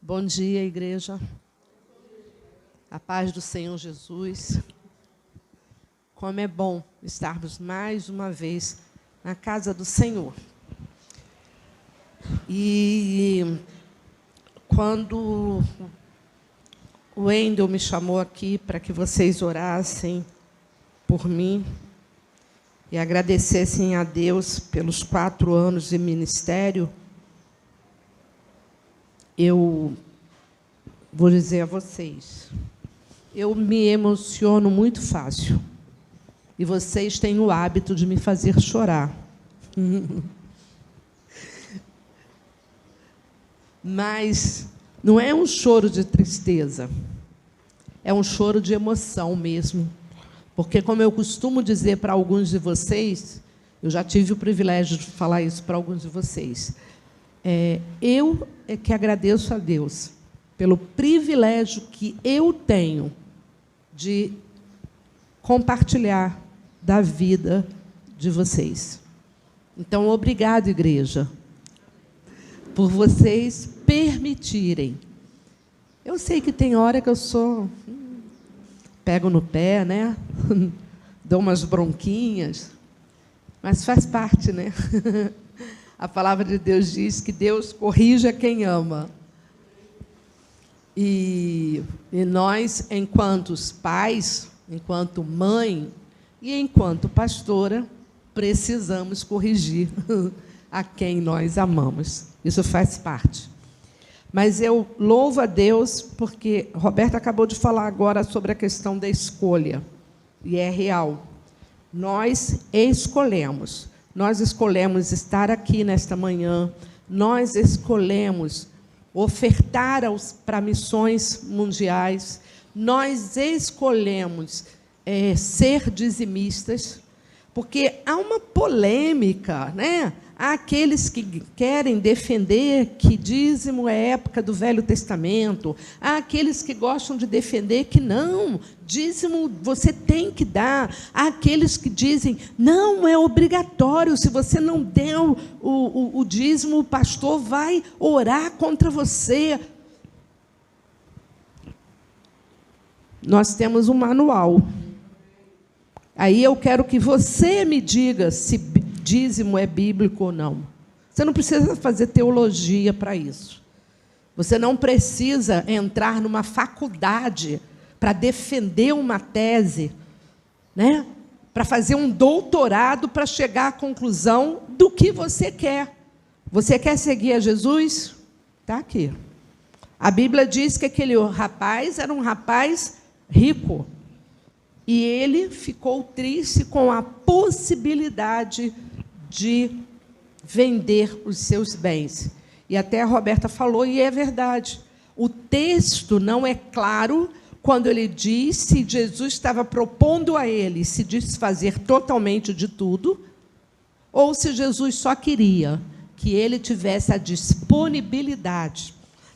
Bom dia, igreja. A paz do Senhor Jesus. Como é bom estarmos mais uma vez na casa do Senhor. E quando o Wendel me chamou aqui para que vocês orassem por mim e agradecessem a Deus pelos 4 anos de ministério, eu vou dizer a vocês, eu me emociono muito fácil. E vocês têm o hábito de me fazer chorar. Mas não é um choro de tristeza, é um choro de emoção mesmo. Porque, como eu costumo dizer para alguns de vocês, eu já tive o privilégio de falar isso para alguns de vocês, eu é que agradeço a Deus pelo privilégio que eu tenho de compartilhar da vida de vocês. Então, obrigado, igreja, por vocês permitirem. Eu sei que tem hora que eu pego no pé, né? Dou umas bronquinhas, mas faz parte, né? A palavra de Deus diz que Deus corrige a quem ama. E nós, enquanto pais, enquanto mãe e enquanto pastora, precisamos corrigir a quem nós amamos. Isso faz parte. Mas eu louvo a Deus porque Roberta acabou de falar agora sobre a questão da escolha. E é real. Nós escolhemos estar aqui nesta manhã, nós escolhemos ofertar para missões mundiais, nós escolhemos ser dizimistas, porque há uma polêmica, né? Há aqueles que querem defender que dízimo é época do Velho Testamento, há aqueles que gostam de defender que não, dízimo você tem que dar, há aqueles que dizem, não, é obrigatório, se você não der o dízimo, o pastor vai orar contra você. Nós temos um manual. Aí eu quero que você me diga se dízimo é bíblico ou não. Você não precisa fazer teologia para isso. Você não precisa entrar numa faculdade para defender uma tese, né? Para fazer um doutorado para chegar à conclusão do que você quer. Você quer seguir a Jesus? Está aqui. A Bíblia diz que aquele rapaz era um rapaz rico. E ele ficou triste com a possibilidade de vender os seus bens. E até a Roberta falou, e é verdade. O texto não é claro quando ele diz se Jesus estava propondo a ele se desfazer totalmente de tudo, ou se Jesus só queria que ele tivesse a disponibilidade,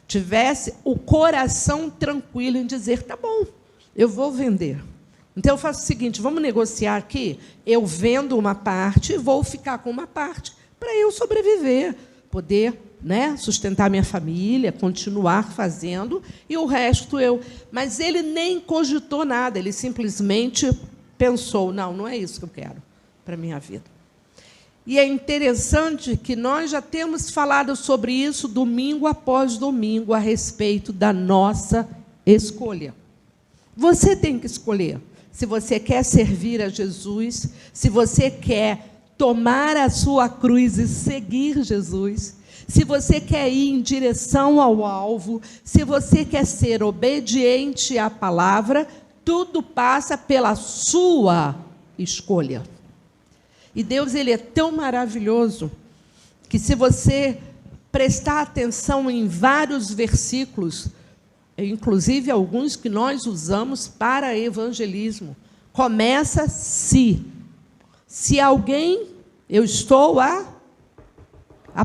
tivesse o coração tranquilo em dizer, tá bom, eu vou vender. Então, eu faço o seguinte, vamos negociar aqui, eu vendo uma parte e vou ficar com uma parte para eu sobreviver, poder, né, sustentar minha família, continuar fazendo, e o resto eu... Mas ele nem cogitou nada, ele simplesmente pensou, não é isso que eu quero para a minha vida. E é interessante que nós já temos falado sobre isso domingo após domingo, a respeito da nossa escolha. Você tem que escolher. Se você quer servir a Jesus, se você quer tomar a sua cruz e seguir Jesus, se você quer ir em direção ao alvo, se você quer ser obediente à palavra, tudo passa pela sua escolha. E Deus, ele é tão maravilhoso que, se você prestar atenção em vários versículos, inclusive alguns que nós usamos para evangelismo, começa se. Se alguém, eu estou à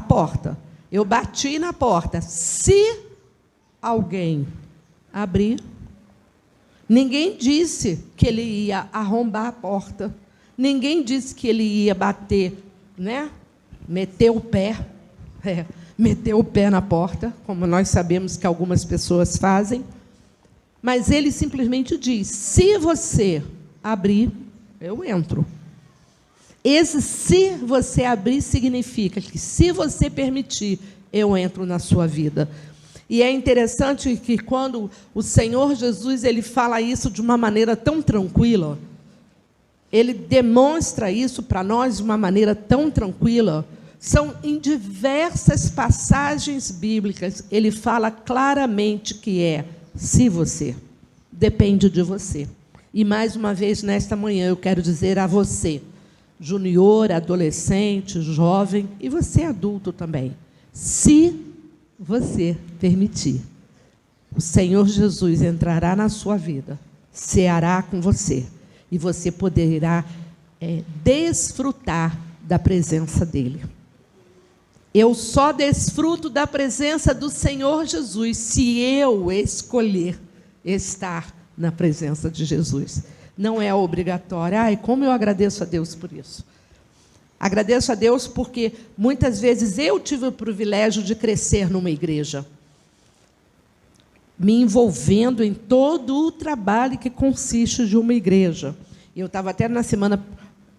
porta, eu bati na porta, se alguém abrir, ninguém disse que ele ia arrombar a porta, ninguém disse que ele ia bater, né? Meter o pé. meter o pé na porta, como nós sabemos que algumas pessoas fazem, mas ele simplesmente diz: se você abrir, eu entro. Esse se você abrir significa que, se você permitir, eu entro na sua vida. E é interessante que, quando o Senhor Jesus ele fala isso de uma maneira tão tranquila, ele demonstra isso para nós de uma maneira tão tranquila. São em diversas passagens bíblicas, ele fala claramente que se você, depende de você. E, mais uma vez, nesta manhã, eu quero dizer a você, junior, adolescente, jovem, e você adulto também, se você permitir, o Senhor Jesus entrará na sua vida, ceará com você, e você poderá desfrutar da presença dEle. Eu só desfruto da presença do Senhor Jesus se eu escolher estar na presença de Jesus. Não é obrigatório. Ai, como eu agradeço a Deus por isso. Agradeço a Deus porque, muitas vezes, eu tive o privilégio de crescer numa igreja, me envolvendo em todo o trabalho que consiste de uma igreja. Eu estava até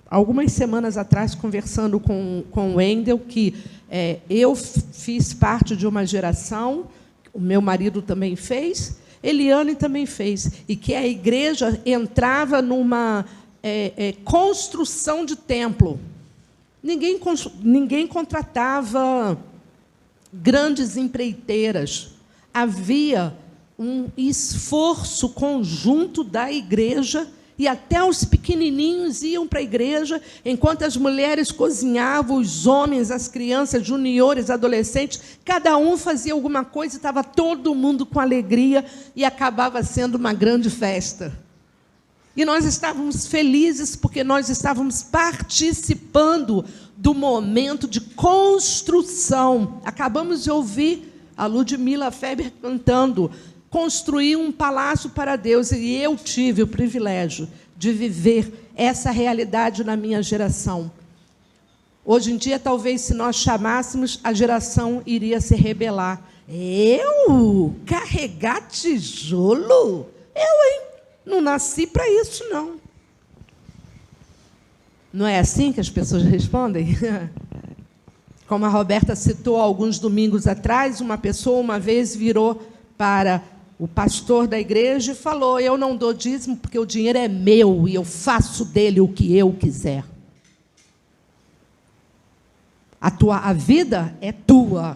algumas semanas atrás, conversando com o Wendel, que eu fiz parte de uma geração, o meu marido também fez, Eliane também fez, e que a igreja entrava numa construção de templo. Ninguém contratava grandes empreiteiras. Havia um esforço conjunto da igreja, e até os pequenininhos iam para a igreja, enquanto as mulheres cozinhavam, os homens, as crianças, juniores, adolescentes, cada um fazia alguma coisa, estava todo mundo com alegria, e acabava sendo uma grande festa. E nós estávamos felizes, porque nós estávamos participando do momento de construção. Acabamos de ouvir a Ludmila Feber cantando, construir um palácio para Deus, e eu tive o privilégio de viver essa realidade na minha geração. Hoje em dia, talvez, se nós chamássemos, a geração iria se rebelar. Eu? Carregar tijolo? Eu, hein? Não nasci para isso, não. Não é assim que as pessoas respondem? Como a Roberta citou alguns domingos atrás, uma pessoa uma vez virou para o pastor da igreja e falou: eu não dou dízimo porque o dinheiro é meu e eu faço dele o que eu quiser. A vida é tua.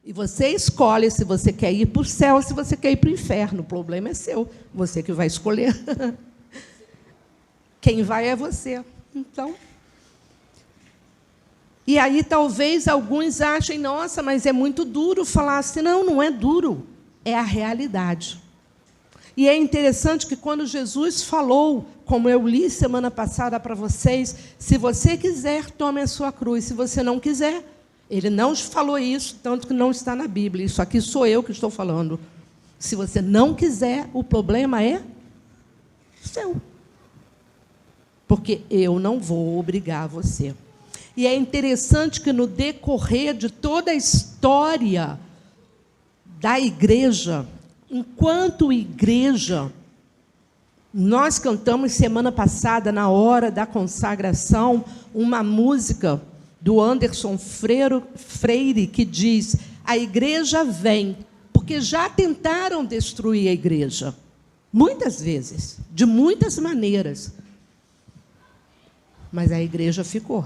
E você escolhe se você quer ir para o céu ou se você quer ir para o inferno. O problema é seu. Você que vai escolher. Quem vai é você. Então. E aí talvez alguns achem: nossa, mas é muito duro falar assim. Não, não é duro. É a realidade. E é interessante que, quando Jesus falou, como eu li semana passada para vocês, se você quiser, tome a sua cruz. Se você não quiser, ele não falou isso, tanto que não está na Bíblia. Isso aqui sou eu que estou falando. Se você não quiser, o problema é seu. Porque eu não vou obrigar você. E é interessante que, no decorrer de toda a história da igreja, enquanto igreja, nós cantamos semana passada, na hora da consagração, uma música do Anderson Freire, que diz: a igreja vem, porque já tentaram destruir a igreja, muitas vezes, de muitas maneiras, mas a igreja ficou.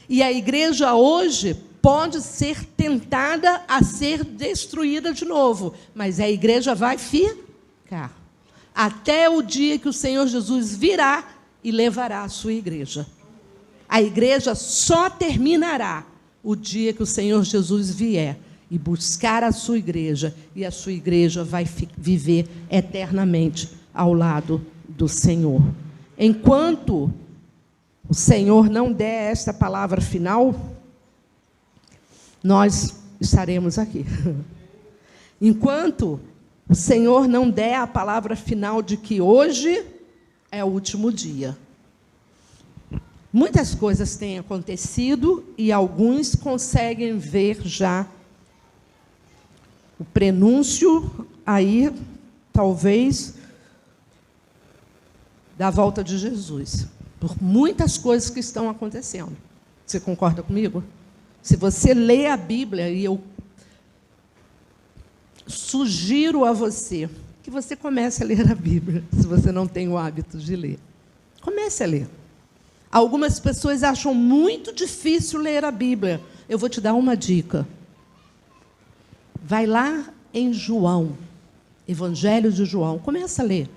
E a igreja hoje pode ser tentada a ser destruída de novo, mas a igreja vai ficar até o dia que o Senhor Jesus virá e levará a sua igreja. A igreja só terminará o dia que o Senhor Jesus vier e buscar a sua igreja, e a sua igreja vai viver eternamente ao lado do Senhor. Enquanto o Senhor não der esta palavra final, nós estaremos aqui. Enquanto o Senhor não der a palavra final de que hoje é o último dia, Muitas coisas têm acontecido e alguns conseguem ver já o prenúncio aí, talvez, da volta de Jesus, por muitas coisas que estão acontecendo. Você concorda comigo? Se você lê a Bíblia, e eu sugiro a você que você comece a ler a Bíblia, se você não tem o hábito de ler. Comece a ler. Algumas pessoas acham muito difícil ler a Bíblia. Eu vou te dar uma dica. Vai lá em João, Evangelho de João, começa a ler.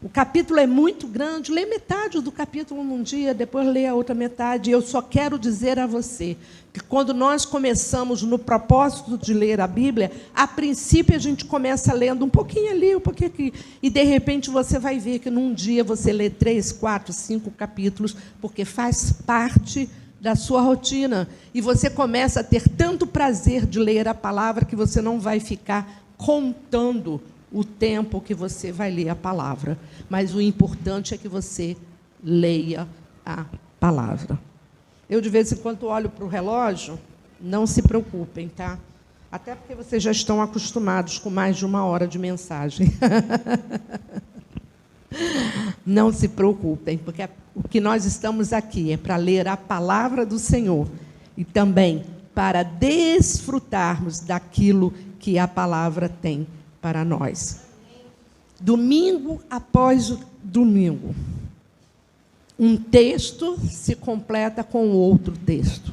O capítulo é muito grande, lê metade do capítulo num dia, depois lê a outra metade. Eu só quero dizer a você que quando nós começamos no propósito de ler a Bíblia, a princípio a gente começa lendo um pouquinho ali, um pouquinho aqui, e de repente você vai ver que num dia você lê 3, 4, 5 capítulos, porque faz parte da sua rotina. E você começa a ter tanto prazer de ler a palavra que você não vai ficar contando o tempo que você vai ler a palavra. Mas o importante é que você leia a palavra. Eu, de vez em quando, olho para o relógio, não se preocupem, tá? Até porque vocês já estão acostumados com mais de 1 hora de mensagem. Não se preocupem, porque o que nós estamos aqui é para ler a palavra do Senhor e também para desfrutarmos daquilo que a palavra tem para nós. Domingo após domingo, um texto se completa com outro texto.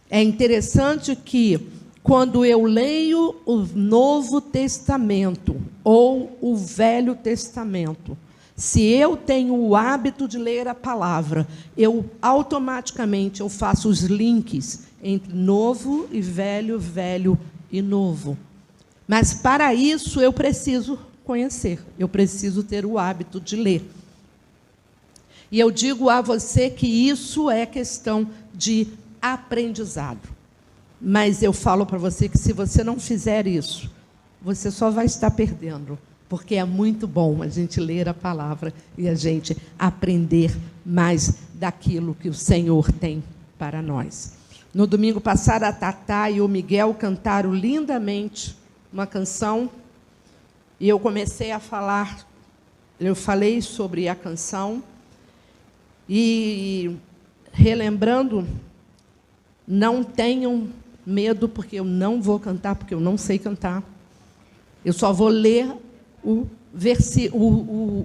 É interessante que, quando eu leio o Novo Testamento ou o Velho Testamento, se eu tenho o hábito de ler a palavra, eu automaticamente faço os links entre novo e velho, velho e novo. Mas, para isso, eu preciso conhecer, eu preciso ter o hábito de ler. E eu digo a você que isso é questão de aprendizado. Mas eu falo para você que, se você não fizer isso, você só vai estar perdendo, porque é muito bom a gente ler a palavra e a gente aprender mais daquilo que o Senhor tem para nós. No domingo passado, a Tatá e o Miguel cantaram lindamente uma canção, e eu comecei a falar, eu falei sobre a canção, e relembrando, não tenham medo, porque eu não vou cantar, porque eu não sei cantar. Eu só vou ler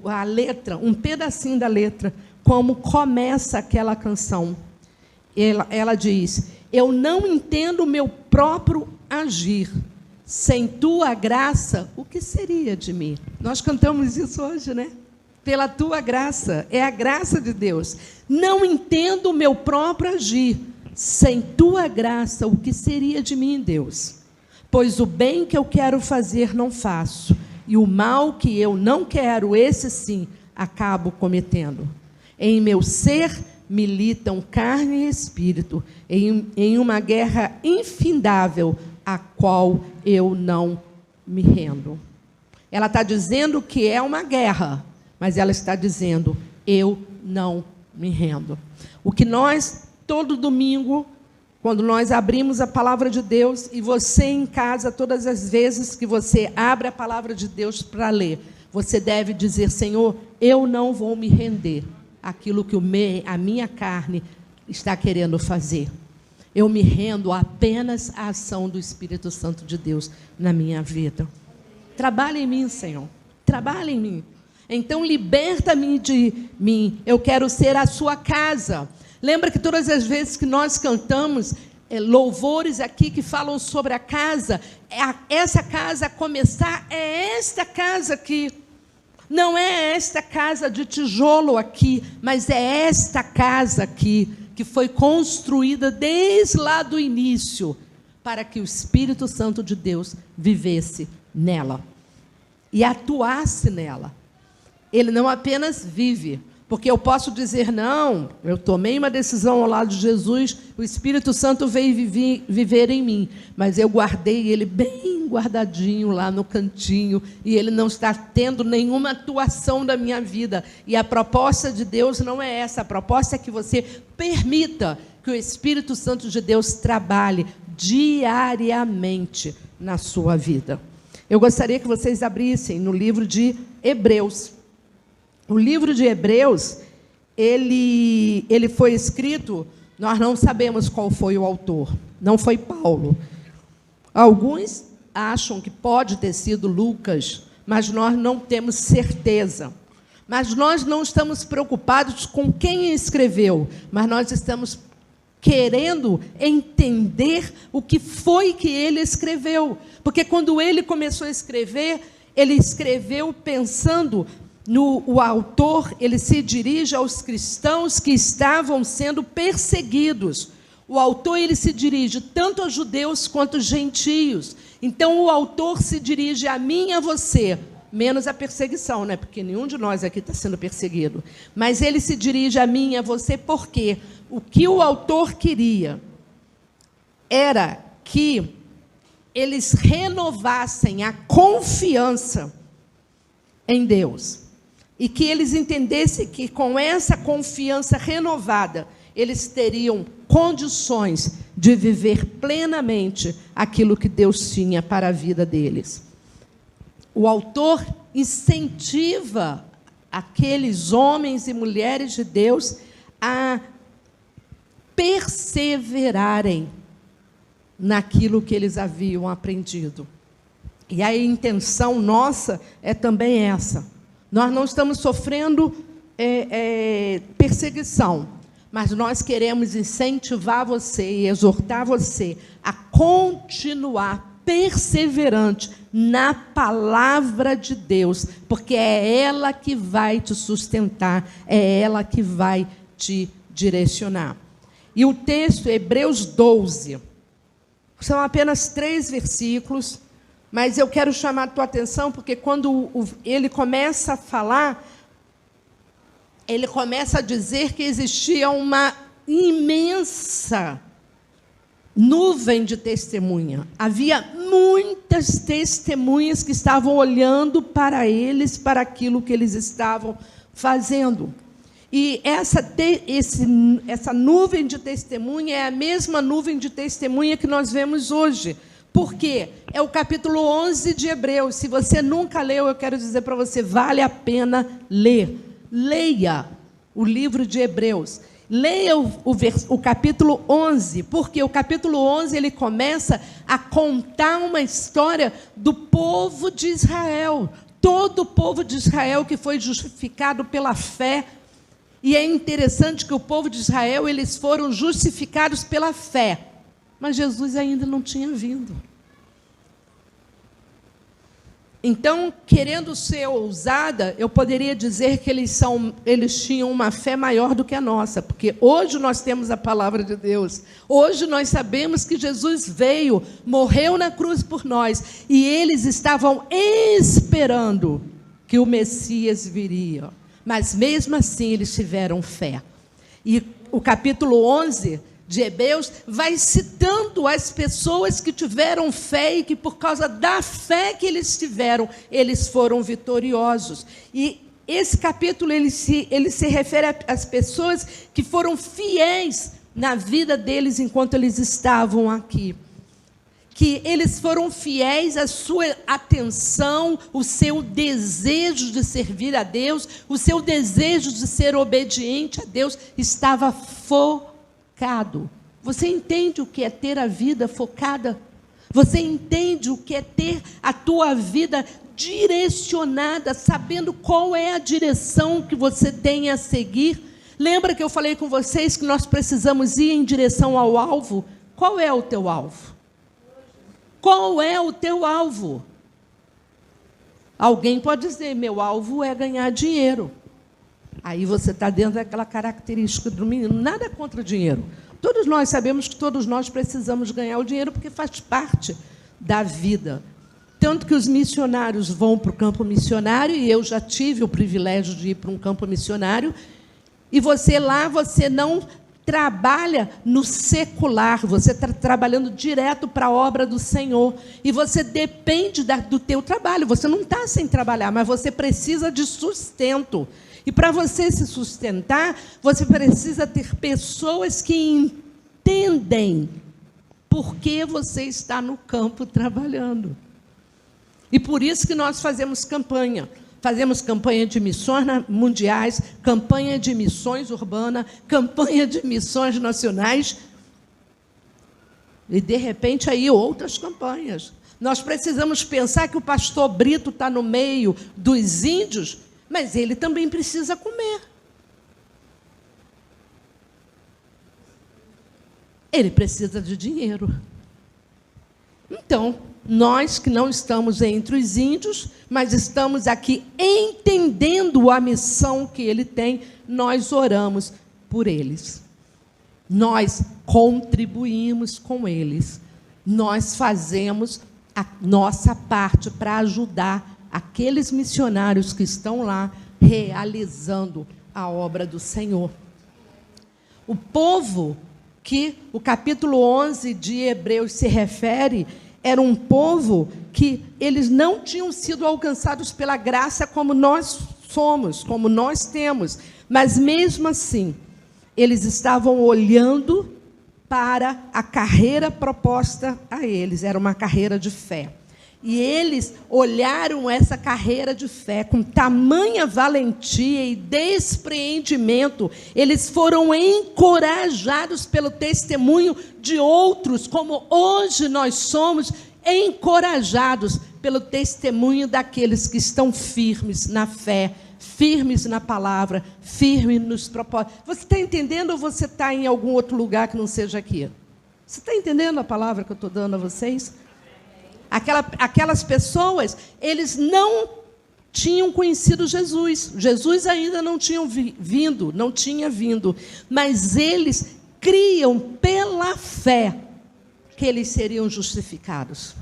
a letra, um pedacinho da letra, como começa aquela canção. Ela diz: eu não entendo o meu próprio agir. Sem tua graça, o que seria de mim? Nós cantamos isso hoje, né? Pela tua graça, é a graça de Deus. Não entendo o meu próprio agir. Sem tua graça, o que seria de mim, Deus? Pois o bem que eu quero fazer não faço, e o mal que eu não quero, esse sim, acabo cometendo. Em meu ser militam carne e espírito, em uma guerra infindável, a qual eu não me rendo. Ela está dizendo que é uma guerra, mas ela está dizendo: eu não me rendo. O que nós, todo domingo, quando nós abrimos a palavra de Deus, e você em casa, todas as vezes que você abre a palavra de Deus para ler, você deve dizer: Senhor, eu não vou me render àquilo que a minha carne está querendo fazer. Eu me rendo apenas à ação do Espírito Santo de Deus na minha vida. Trabalha em mim, Senhor. Trabalha em mim. Então, liberta-me de mim. Eu quero ser a sua casa. Lembra que todas as vezes que nós cantamos louvores aqui que falam sobre a casa, essa casa a começar é esta casa aqui. Não é esta casa de tijolo aqui, mas é esta casa aqui, que foi construída desde lá do início, para que o Espírito Santo de Deus vivesse nela e atuasse nela. Ele não apenas vive, porque eu posso dizer: não, eu tomei uma decisão ao lado de Jesus, o Espírito Santo veio viver em mim, mas eu guardei ele bem guardadinho lá no cantinho, e ele não está tendo nenhuma atuação na minha vida. E a proposta de Deus não é essa. A proposta é que você permita que o Espírito Santo de Deus trabalhe diariamente na sua vida. Eu gostaria que vocês abrissem no livro de Hebreus. O livro de Hebreus, ele foi escrito, nós não sabemos qual foi o autor, não foi Paulo. Alguns acham que pode ter sido Lucas, mas nós não temos certeza. Mas nós não estamos preocupados com quem escreveu, mas nós estamos querendo entender o que foi que ele escreveu. Porque quando ele começou a escrever, ele escreveu pensando o autor, ele se dirige aos cristãos que estavam sendo perseguidos. O autor, ele se dirige tanto a judeus quanto a gentios. Então, o autor se dirige a mim e a você, menos a perseguição, né? Porque nenhum de nós aqui está sendo perseguido. Mas ele se dirige a mim e a você porque o que o autor queria era que eles renovassem a confiança em Deus. E que eles entendessem que, com essa confiança renovada, eles teriam condições de viver plenamente aquilo que Deus tinha para a vida deles. O autor incentiva aqueles homens e mulheres de Deus a perseverarem naquilo que eles haviam aprendido. E a intenção nossa é também essa. Nós não estamos sofrendo perseguição, mas nós queremos incentivar você e exortar você a continuar perseverante na palavra de Deus, porque é ela que vai te sustentar, é ela que vai te direcionar. E o texto, Hebreus 12, são apenas 3 versículos, mas eu quero chamar a tua atenção, porque quando ele começa a falar, ele começa a dizer que existia uma imensa nuvem de testemunha. Havia muitas testemunhas que estavam olhando para eles, para aquilo que eles estavam fazendo. E essa nuvem de testemunha é a mesma nuvem de testemunha que nós vemos hoje. Por quê? É o capítulo 11 de Hebreus. Se você nunca leu, eu quero dizer para você, vale a pena ler. Leia o livro de Hebreus. Leia o capítulo 11, porque o capítulo 11 ele começa a contar uma história do povo de Israel. Todo o povo de Israel que foi justificado pela fé. E é interessante que o povo de Israel, eles foram justificados pela fé. Mas Jesus ainda não tinha vindo. Então, querendo ser ousada, eu poderia dizer que eles tinham uma fé maior do que a nossa, porque hoje nós temos a palavra de Deus. Hoje nós sabemos que Jesus veio, morreu na cruz por nós, e eles estavam esperando que o Messias viria. Mas, mesmo assim, eles tiveram fé. E o capítulo 11 de Hebreus vai citando as pessoas que tiveram fé e que, por causa da fé que eles tiveram, eles foram vitoriosos. E esse capítulo ele se refere às pessoas que foram fiéis na vida deles enquanto eles estavam aqui. Que eles foram fiéis à sua atenção, o seu desejo de servir a Deus, o seu desejo de ser obediente a Deus estava focado. Você entende o que é ter a vida focada? Você entende o que é ter a tua vida direcionada, sabendo qual é a direção que você tem a seguir? Lembra que eu falei com vocês que nós precisamos ir em direção ao alvo? Qual é o teu alvo? Qual é o teu alvo? Alguém pode dizer, meu alvo é ganhar dinheiro. Aí você está dentro daquela característica do menino. Nada contra o dinheiro. Todos nós sabemos que todos nós precisamos ganhar o dinheiro porque faz parte da vida. Tanto que os missionários vão para o campo missionário, e eu já tive o privilégio de ir para um campo missionário, e você lá, você não trabalha no secular, você está trabalhando direto para a obra do Senhor, e você depende do teu trabalho, você não está sem trabalhar, mas você precisa de sustento. E para você se sustentar, você precisa ter pessoas que entendem por que você está no campo trabalhando. E por isso que nós fazemos campanha. Fazemos campanha de missões mundiais, campanha de missões urbanas, campanha de missões nacionais. E, de repente, aí outras campanhas. Nós precisamos pensar que o pastor Brito está no meio dos índios, mas ele também precisa comer. Ele precisa de dinheiro. Então, nós que não estamos entre os índios, mas estamos aqui entendendo a missão que ele tem, nós oramos por eles. Nós contribuímos com eles. Nós fazemos a nossa parte para ajudar aqueles missionários que estão lá realizando a obra do Senhor. O povo que o capítulo 11 de Hebreus se refere era um povo que eles não tinham sido alcançados pela graça como nós somos, como nós temos, mas mesmo assim, eles estavam olhando para a carreira proposta a eles, era uma carreira de fé. E eles olharam essa carreira de fé com tamanha valentia e despreendimento. Eles foram encorajados pelo testemunho de outros, como hoje nós somos encorajados pelo testemunho daqueles que estão firmes na fé, firmes na palavra, firmes nos propósitos. Você está entendendo ou você está em algum outro lugar que não seja aqui? Você está entendendo a palavra que eu estou dando a vocês? Aquelas pessoas, eles não tinham conhecido Jesus. Jesus ainda não tinha vindo, mas eles criam pela fé que eles seriam justificados.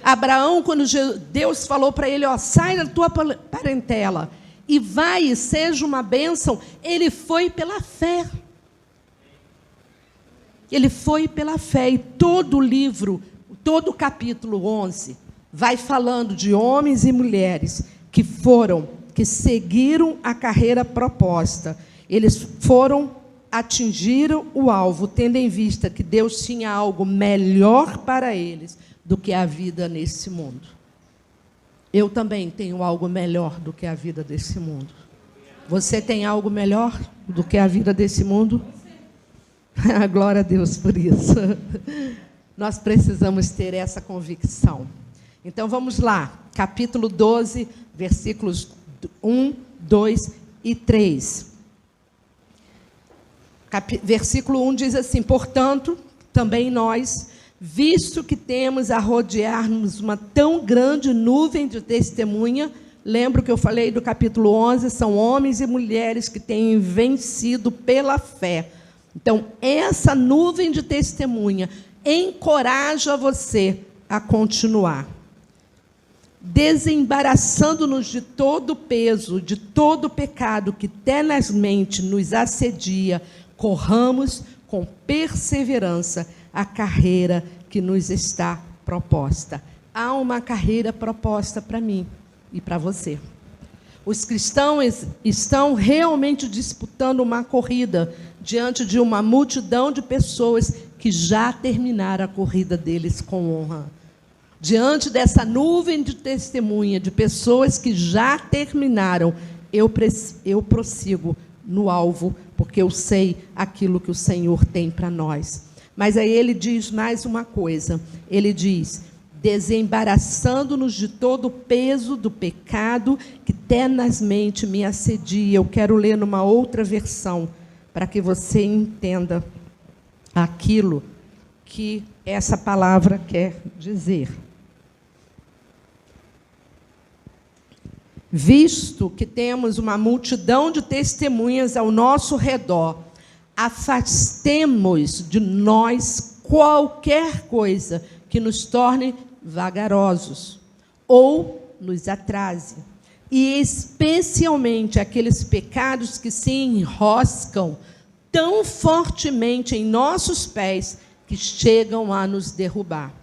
Abraão, quando Deus falou para ele, sai da tua parentela e vai e seja uma bênção, ele foi pela fé. Ele foi pela fé, e todo o livro, todo o capítulo 11 vai falando de homens e mulheres que seguiram a carreira proposta. Eles atingiram o alvo, tendo em vista que Deus tinha algo melhor para eles do que a vida nesse mundo. Eu também tenho algo melhor do que a vida desse mundo. Você tem algo melhor do que a vida desse mundo? Glória a Deus por isso. Nós precisamos ter essa convicção. Então, vamos lá. Capítulo 12, versículos 1, 2 e 3. Versículo 1 diz assim: portanto, também nós, visto que temos a rodear-nos uma tão grande nuvem de testemunha, lembro que eu falei do capítulo 11, são homens e mulheres que têm vencido pela fé. Então, essa nuvem de testemunha encoraja você a continuar. Desembaraçando-nos de todo o peso, de todo o pecado que tenazmente nos assedia, corramos com perseverança a carreira que nos está proposta. Há uma carreira proposta para mim e para você. Os cristãos estão realmente disputando uma corrida diante de uma multidão de pessoas que já terminaram a corrida deles com honra. Diante dessa nuvem de testemunha de pessoas que já terminaram, eu prossigo no alvo, porque eu sei aquilo que o Senhor tem para nós. Mas aí ele diz mais uma coisa. Ele diz: desembaraçando-nos de todo o peso do pecado que tenazmente me assedia. Eu quero ler numa outra versão, para que você entenda aquilo que essa palavra quer dizer. Visto que temos uma multidão de testemunhas ao nosso redor, afastemos de nós qualquer coisa que nos torne vagarosos ou nos atrase, e especialmente aqueles pecados que se enroscam tão fortemente em nossos pés que chegam a nos derrubar.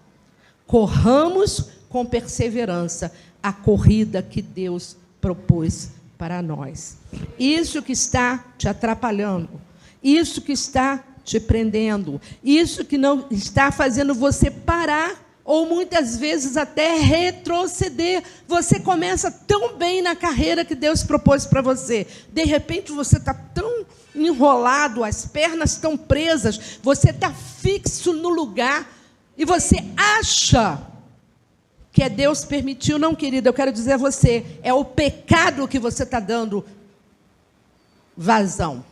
Corramos com perseverança a corrida que Deus propôs para nós. Isso que está te atrapalhando, isso que está te prendendo, isso que não está fazendo você parar, ou muitas vezes até retroceder. Você começa tão bem na carreira que Deus propôs para você. De repente, você está tão enrolado, as pernas estão presas, você está fixo no lugar, e você acha que é Deus permitiu. Não, querida, eu quero dizer a você, é o pecado que você está dando vazão.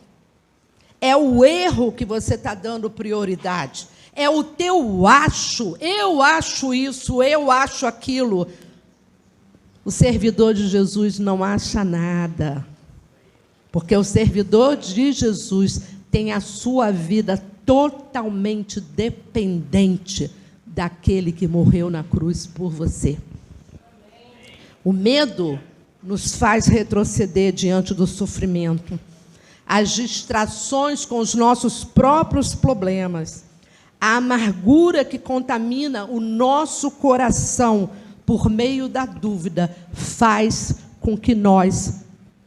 É o erro que você está dando prioridade. É o teu acho. Eu acho isso, eu acho aquilo. O servidor de Jesus não acha nada. Porque o servidor de Jesus tem a sua vida totalmente dependente daquele que morreu na cruz por você. O medo nos faz retroceder diante do sofrimento. As distrações com os nossos próprios problemas, a amargura que contamina o nosso coração por meio da dúvida, faz com que nós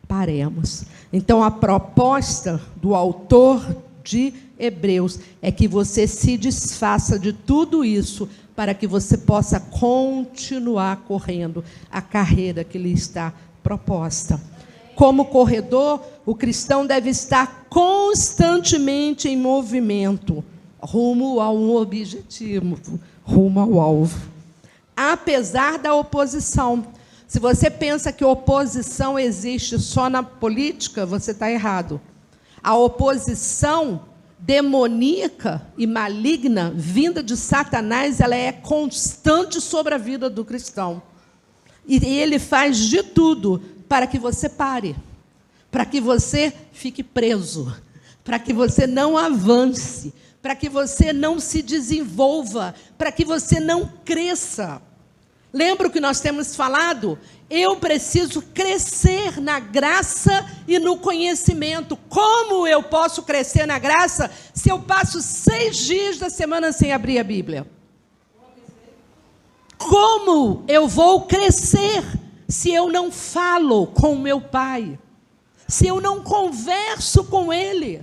paremos. Então, a proposta do autor de Hebreus é que você se desfaça de tudo isso para que você possa continuar correndo a carreira que lhe está proposta. Como corredor, o cristão deve estar constantemente em movimento, rumo a um objetivo, rumo ao alvo. Apesar da oposição. Se você pensa que oposição existe só na política, você está errado. A oposição demoníaca e maligna, vinda de Satanás, ela é constante sobre a vida do cristão. E ele faz de tudo para que você pare, para que você fique preso, para que você não avance, para que você não se desenvolva, para que você não cresça. Lembra o que nós temos falado? Eu preciso crescer na graça e no conhecimento. Como eu posso crescer na graça se eu passo 6 dias da semana sem abrir a Bíblia? Como eu vou crescer se eu não falo com o meu Pai? Se eu não converso com Ele?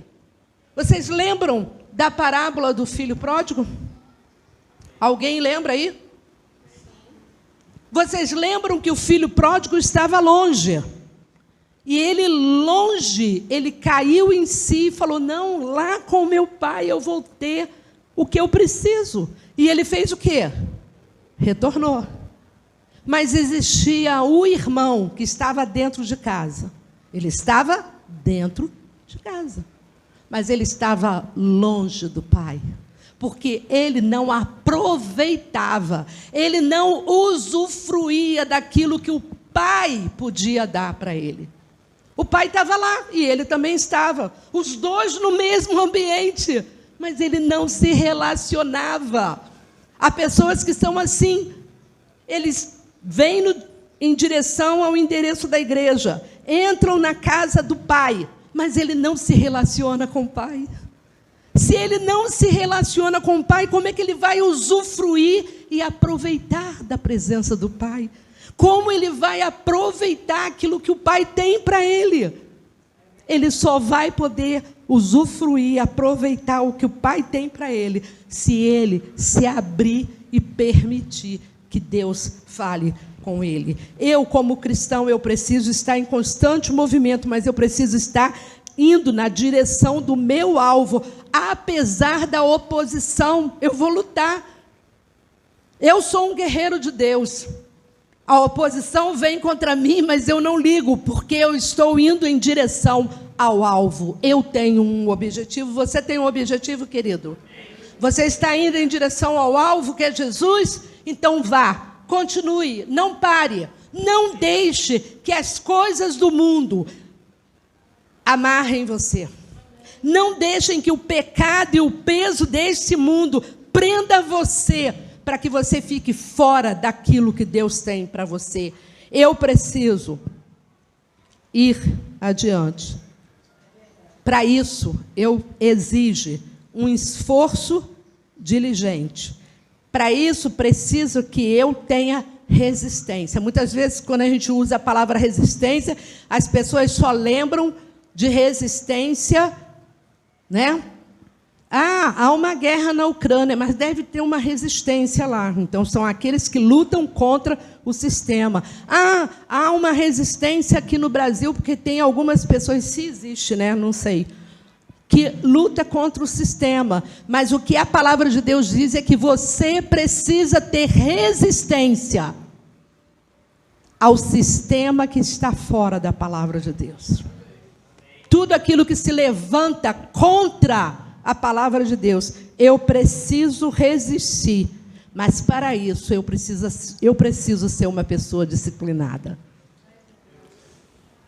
Vocês lembram da parábola do filho pródigo? Alguém lembra aí? Vocês lembram que o filho pródigo estava longe? E ele longe, ele caiu em si e falou, não, lá com o meu pai eu vou ter o que eu preciso. E ele fez o quê? Retornou. Mas existia o irmão que estava dentro de casa. Ele estava dentro de casa. Mas ele estava longe do pai. Porque ele não aproveitava, ele não usufruía daquilo que o pai podia dar para ele. O pai estava lá e ele também estava, os dois no mesmo ambiente, mas ele não se relacionava. Há pessoas que são assim, eles vêm em direção ao endereço da igreja, entram na casa do pai, mas ele não se relaciona com o pai. Se ele não se relaciona com o pai, como é que ele vai usufruir e aproveitar da presença do pai? Como ele vai aproveitar aquilo que o pai tem para ele? Ele só vai poder usufruir, aproveitar o que o pai tem para ele, se ele se abrir e permitir que Deus fale com ele. Eu, como cristão, eu preciso estar em constante movimento, mas eu preciso estar indo na direção do meu alvo, apesar da oposição. Eu vou lutar. Eu sou um guerreiro de Deus. A oposição vem contra mim, mas eu não ligo, porque eu estou indo em direção ao alvo. Eu tenho um objetivo. Você tem um objetivo, querido? Você está indo em direção ao alvo, que é Jesus? Então vá, continue, não pare. Não deixe que as coisas do mundo amarrem você. Não deixem que o pecado e o peso deste mundo prenda você, para que você fique fora daquilo que Deus tem para você. Eu preciso ir adiante. Para isso, exige um esforço diligente. Para isso, preciso que eu tenha resistência. Muitas vezes, quando a gente usa a palavra resistência, as pessoas só lembram de resistência, né? Há uma guerra na Ucrânia, mas deve ter uma resistência lá. Então, são aqueles que lutam contra o sistema. Há uma resistência aqui no Brasil, porque tem algumas pessoas, se existe, né? Não sei, que luta contra o sistema. Mas o que a palavra de Deus diz é que você precisa ter resistência ao sistema que está fora da palavra de Deus. Tudo aquilo que se levanta contra a palavra de Deus, eu preciso resistir. Mas, para isso, eu preciso ser uma pessoa disciplinada.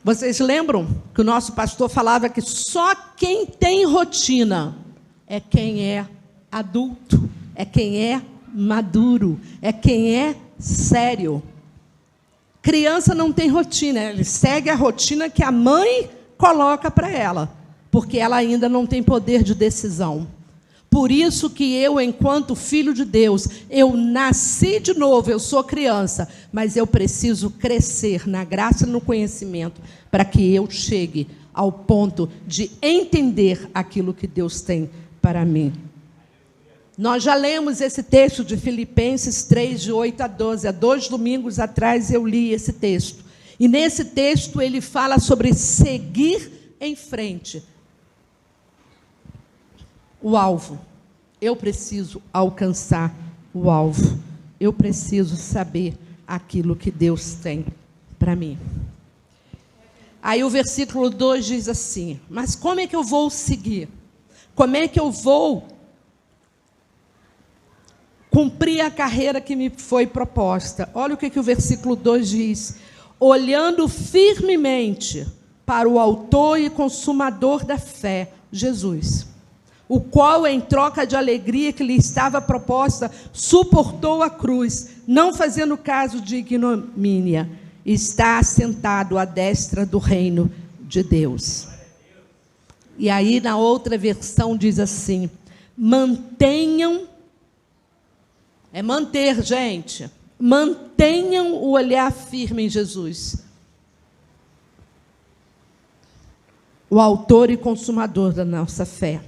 Vocês lembram que o nosso pastor falava que só quem tem rotina é quem é adulto, é quem é maduro, é quem é sério. Criança não tem rotina, ele segue a rotina que a mãe coloca para ela, porque ela ainda não tem poder de decisão. Por isso que eu, enquanto filho de Deus, eu nasci de novo, eu sou criança, mas eu preciso crescer na graça e no conhecimento para que eu chegue ao ponto de entender aquilo que Deus tem para mim. Nós já lemos esse texto de Filipenses 3, de 8 a 12. Há 2 domingos atrás eu li esse texto. E nesse texto ele fala sobre seguir em frente. O alvo. Eu preciso alcançar o alvo. Eu preciso saber aquilo que Deus tem para mim. Aí o versículo 2 diz assim: mas como é que eu vou seguir? Como é que eu vou cumprir a carreira que me foi proposta? Olha o que o versículo 2 diz: olhando firmemente para o autor e consumador da fé, Jesus, o qual, em troca de alegria que lhe estava proposta, suportou a cruz, não fazendo caso de ignomínia, está assentado à destra do reino de Deus. E aí, na outra versão, diz assim: mantenham, manter, gente, mantenham o olhar firme em Jesus, o autor e consumador da nossa fé.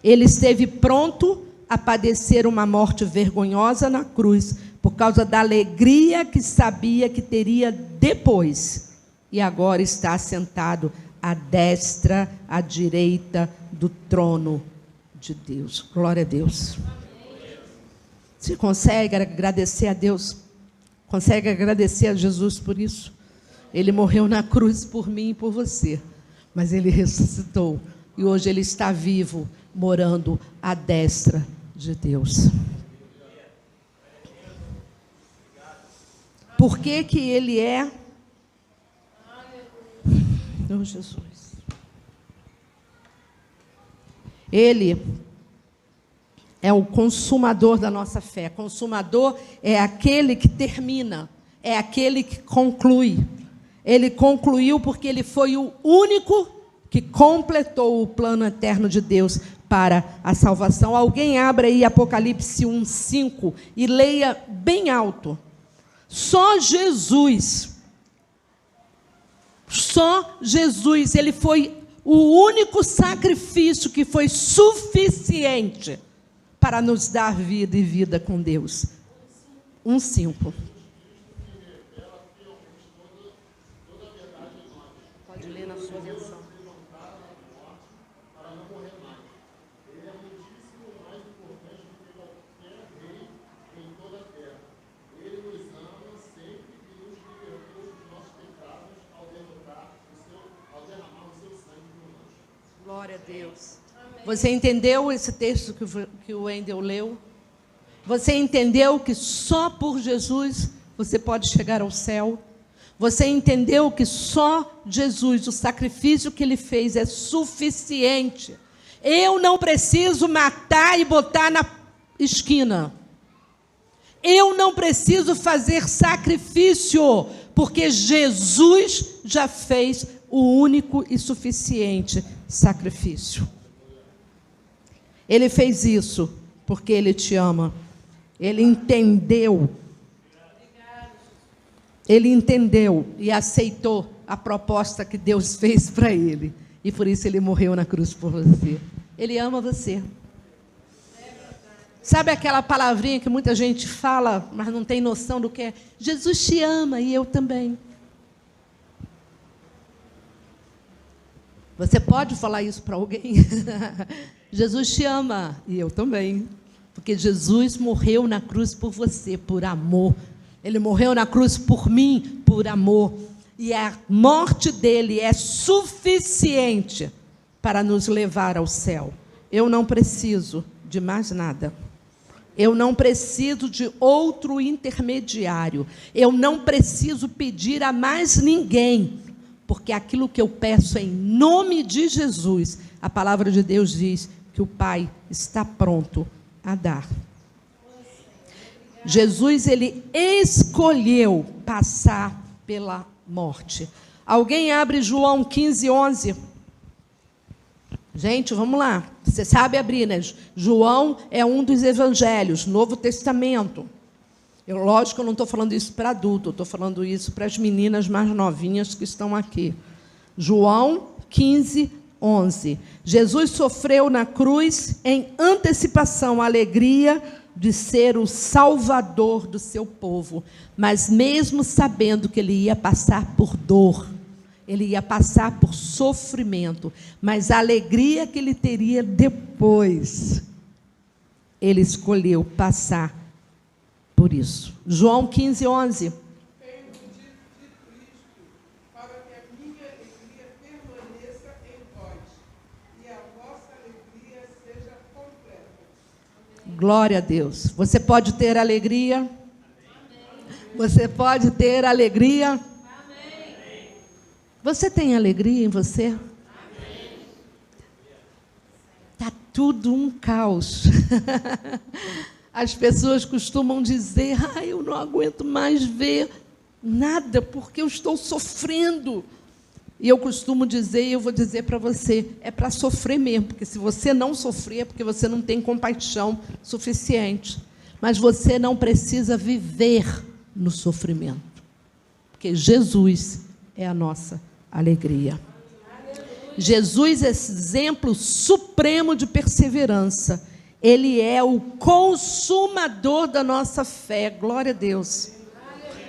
Ele esteve pronto a padecer uma morte vergonhosa na cruz, por causa da alegria que sabia que teria depois, e agora está sentado à destra, à direita do trono de Deus. Glória a Deus. Você consegue agradecer a Deus? Consegue agradecer a Jesus por isso? Ele morreu na cruz por mim e por você, mas Ele ressuscitou, e hoje Ele está vivo, morando à destra de Deus. Por que que Ele é? Oh, Jesus. Ele é o consumador da nossa fé. Consumador é aquele que termina, é aquele que conclui. Ele concluiu porque Ele foi o único que completou o plano eterno de Deus para a salvação. Alguém abra aí Apocalipse 1:5 e leia bem alto. Só Jesus, Ele foi o único sacrifício que foi suficiente para nos dar vida e vida com Deus. 1:5. Pode ler na sua versão. Glória a Deus. Você entendeu esse texto que o Wendel leu? Você entendeu que só por Jesus você pode chegar ao céu? Você entendeu que só Jesus, o sacrifício que Ele fez é suficiente? Eu não preciso matar e botar na esquina. Eu não preciso fazer sacrifício, porque Jesus já fez o único e suficiente sacrifício. Ele fez isso porque Ele te ama. Ele entendeu e aceitou a proposta que Deus fez para Ele. E por isso Ele morreu na cruz por você. Ele ama você. Sabe aquela palavrinha que muita gente fala, mas não tem noção do que é? Jesus te ama e eu também. Você pode falar isso para alguém? Jesus te ama e eu também. Porque Jesus morreu na cruz por você, por amor. Ele morreu na cruz por mim, por amor. E a morte dele é suficiente para nos levar ao céu. Eu não preciso de mais nada. Eu não preciso de outro intermediário. Eu não preciso pedir a mais ninguém. Porque aquilo que eu peço em nome de Jesus, a palavra de Deus diz que o Pai está pronto a dar. Jesus, Ele escolheu passar pela morte. Alguém abre João 15:11. Gente, vamos lá. Você sabe abrir, né? João é um dos evangelhos, Novo Testamento. Lógico que eu não estou falando isso para adulto, eu estou falando isso para as meninas mais novinhas que estão aqui. João 15:11. Jesus sofreu na cruz em antecipação a alegria de ser o salvador do seu povo, mas mesmo sabendo que ele ia passar por dor, ele ia passar por sofrimento, mas a alegria que ele teria depois, ele escolheu passar por isso. João 15:11. Glória a Deus. Você pode ter alegria? Amém. Você pode ter alegria? Amém. Você tem alegria em você? Está tudo um caos. As pessoas costumam dizer: eu não aguento mais ver nada, porque eu estou sofrendo. E eu costumo dizer, e eu vou dizer para você, é para sofrer mesmo, porque se você não sofrer, é porque você não tem compaixão suficiente. Mas você não precisa viver no sofrimento, porque Jesus é a nossa alegria. Jesus é exemplo supremo de perseverança. Ele é o consumador da nossa fé. Glória a Deus.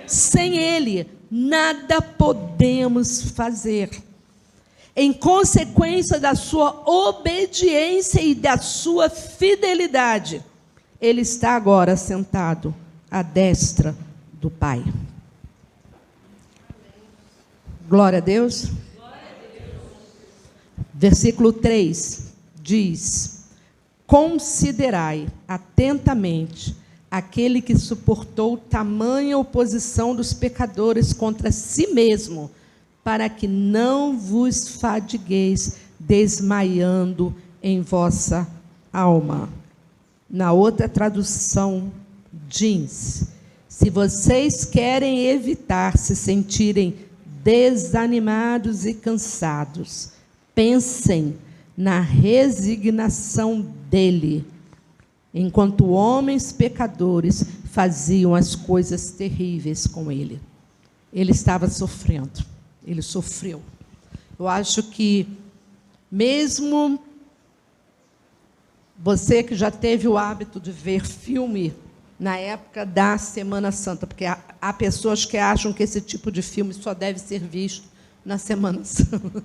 Sem Ele, nada podemos fazer. Em consequência da sua obediência e da sua fidelidade, Ele está agora sentado à destra do Pai. Glória a Deus. Versículo 3 diz: considerai atentamente aquele que suportou tamanha oposição dos pecadores contra si mesmo, para que não vos fadigueis desmaiando em vossa alma. Na outra tradução diz: se vocês querem evitar se sentirem desanimados e cansados, pensem na resignação dele, enquanto homens pecadores faziam as coisas terríveis com ele. Ele estava sofrendo, ele sofreu. Eu acho que, mesmo você que já teve o hábito de ver filme na época da Semana Santa, porque há pessoas que acham que esse tipo de filme só deve ser visto na Semana Santa.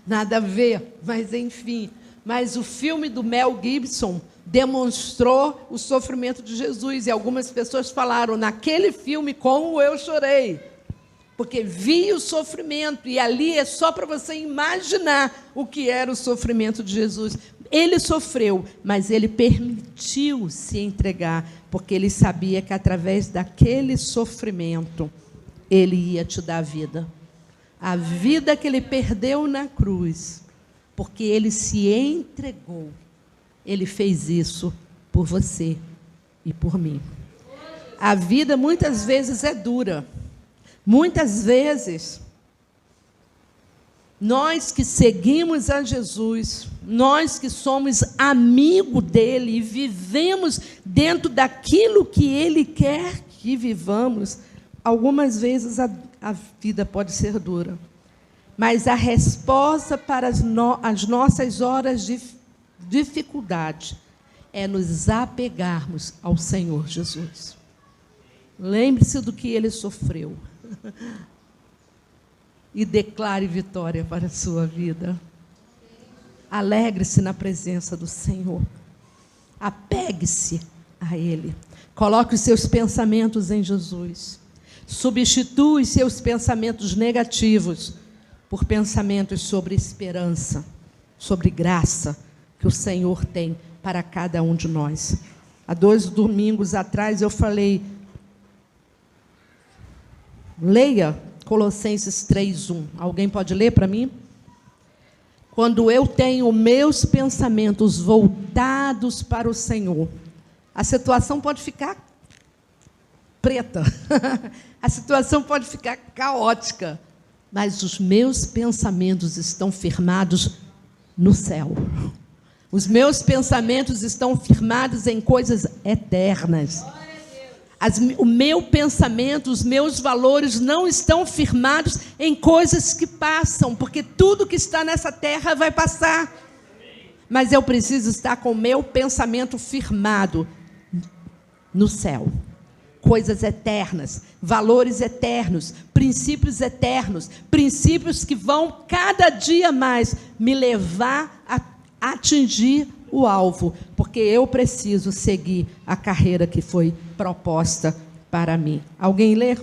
Nada a ver, mas enfim. Mas o filme do Mel Gibson demonstrou o sofrimento de Jesus. E algumas pessoas falaram: naquele filme, como eu chorei. Porque vi o sofrimento. E ali é só para você imaginar o que era o sofrimento de Jesus. Ele sofreu, mas ele permitiu se entregar, porque ele sabia que através daquele sofrimento ele ia te dar vida. A vida que ele perdeu na cruz, porque ele se entregou. Ele fez isso por você e por mim. A vida muitas vezes é dura. Muitas vezes Nós que seguimos a Jesus, nós que somos amigo dele e vivemos dentro daquilo que ele quer que vivamos, algumas vezes a vida pode ser dura. Mas a resposta para as nossas horas de dificuldade é nos apegarmos ao Senhor Jesus. Lembre-se do que ele sofreu. E declare vitória para a sua vida. Alegre-se na presença do Senhor. Apegue-se a Ele. Coloque os seus pensamentos em Jesus. Substitua os seus pensamentos negativos por pensamentos sobre esperança, sobre graça que o Senhor tem para cada um de nós. Há 2 domingos atrás eu falei, leia Colossenses 3:1. Alguém pode ler para mim? Quando eu tenho meus pensamentos voltados para o Senhor, a situação pode ficar preta, a situação pode ficar caótica, mas os meus pensamentos estão firmados no céu. Os meus pensamentos estão firmados em coisas eternas. O meu pensamento, os meus valores não estão firmados em coisas que passam, porque tudo que está nessa terra vai passar. Mas eu preciso estar com o meu pensamento firmado no céu. Coisas eternas, valores eternos, princípios que vão cada dia mais me levar a atingir o alvo, porque eu preciso seguir a carreira que foi proposta para mim. Alguém lê?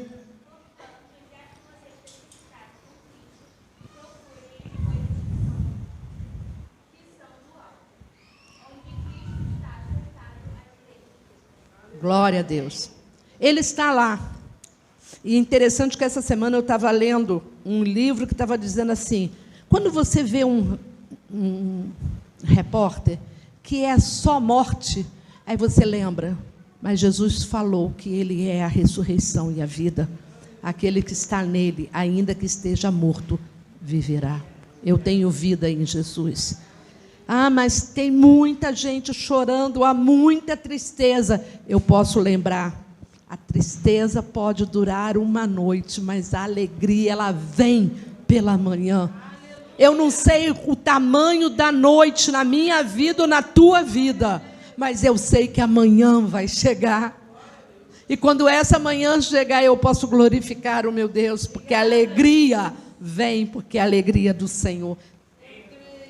Glória a Deus. Ele está lá. E interessante que essa semana eu estava lendo um livro que estava dizendo assim, quando você vê um repórter que é só morte, aí você lembra, mas Jesus falou que ele é a ressurreição e a vida. Aquele que está nele, ainda que esteja morto, viverá. Eu tenho vida em Jesus. Ah, mas tem muita gente chorando, há muita tristeza. Eu posso lembrar, a tristeza pode durar uma noite, mas a alegria, ela vem pela manhã. Eu não sei o tamanho da noite na minha vida ou na tua vida, mas eu sei que amanhã vai chegar. E quando essa manhã chegar, eu posso glorificar o meu Deus, porque a alegria vem, porque é a alegria do Senhor.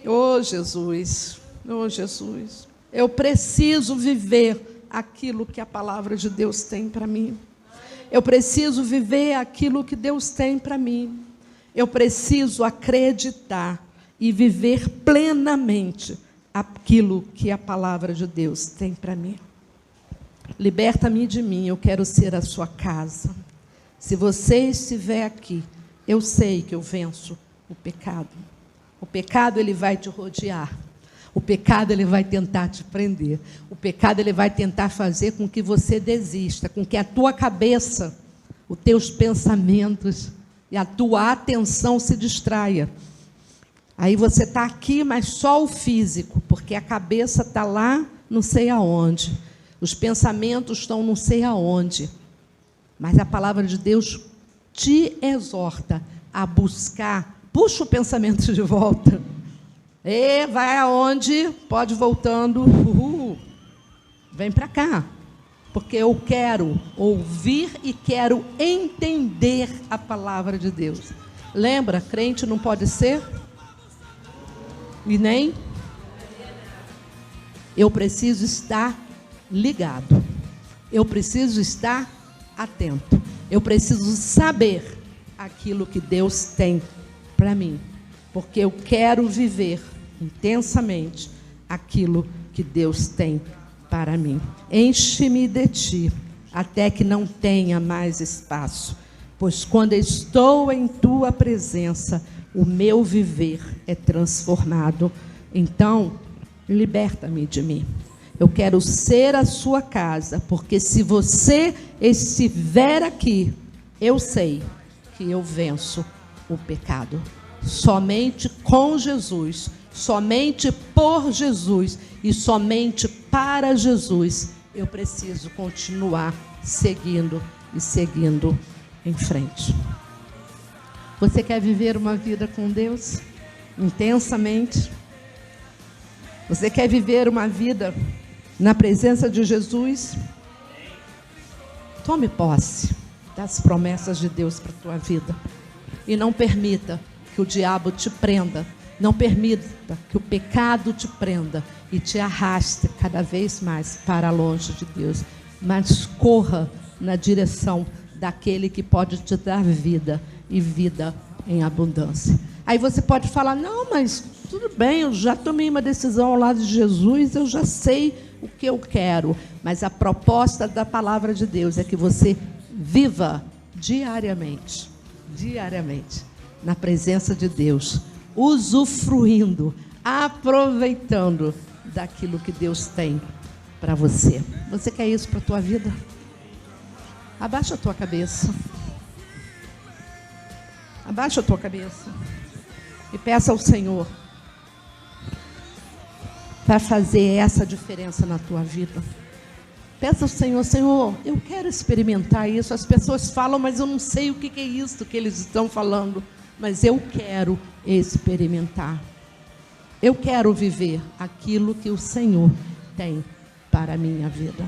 Oh, Jesus, oh, Jesus, eu preciso viver aquilo que a palavra de Deus tem para mim. Eu preciso viver aquilo que Deus tem para mim. Eu preciso acreditar e viver plenamente aquilo que a palavra de Deus tem para mim. Liberta-me de mim, eu quero ser a sua casa. Se você estiver aqui, eu sei que eu venço o pecado. O pecado, ele vai te rodear. O pecado, ele vai tentar te prender. O pecado, ele vai tentar fazer com que você desista, com que a tua cabeça, os teus pensamentos e a tua atenção se distraia. Aí você está aqui, mas só o físico, porque a cabeça está lá, não sei aonde. Os pensamentos estão não sei aonde. Mas a palavra de Deus te exorta a buscar. Puxa o pensamento de volta. E vai aonde? Pode ir voltando. Vem para cá. Porque eu quero ouvir e quero entender a palavra de Deus. Lembra, crente não pode ser? E nem? Eu preciso estar ligado. Eu preciso estar atento. Eu preciso saber aquilo que Deus tem para mim. Porque eu quero viver intensamente aquilo que Deus tem para mim. Enche-me de ti, até que não tenha mais espaço, pois quando estou em tua presença, o meu viver é transformado. Então, liberta-me de mim. Eu quero ser a sua casa, porque se você estiver aqui, eu sei que eu venço o pecado. somente com Jesus, somente por Jesus e somente para Jesus, eu preciso continuar seguindo e seguindo em frente. Você quer viver uma vida com Deus intensamente? Você quer viver uma vida na presença de Jesus? Tome posse das promessas de Deus para a tua vida. E não permita que o diabo te prenda. Não permita que o pecado te prenda e te arraste cada vez mais para longe de Deus. Mas corra na direção daquele que pode te dar vida e vida em abundância. Aí você pode falar, não, mas tudo bem, eu já tomei uma decisão ao lado de Jesus, eu já sei o que eu quero. Mas a proposta da palavra de Deus é que você viva diariamente, na presença de Deus, usufruindo, aproveitando daquilo que Deus tem para você. Você quer isso para a tua vida? Abaixa a tua cabeça. Abaixa a tua cabeça e peça ao Senhor para fazer essa diferença na tua vida. Peça ao Senhor, Senhor, eu quero experimentar isso. As pessoas falam, mas eu não sei o que é isso que eles estão falando. Mas eu quero experimentar. Eu quero viver aquilo que o Senhor tem para a minha vida.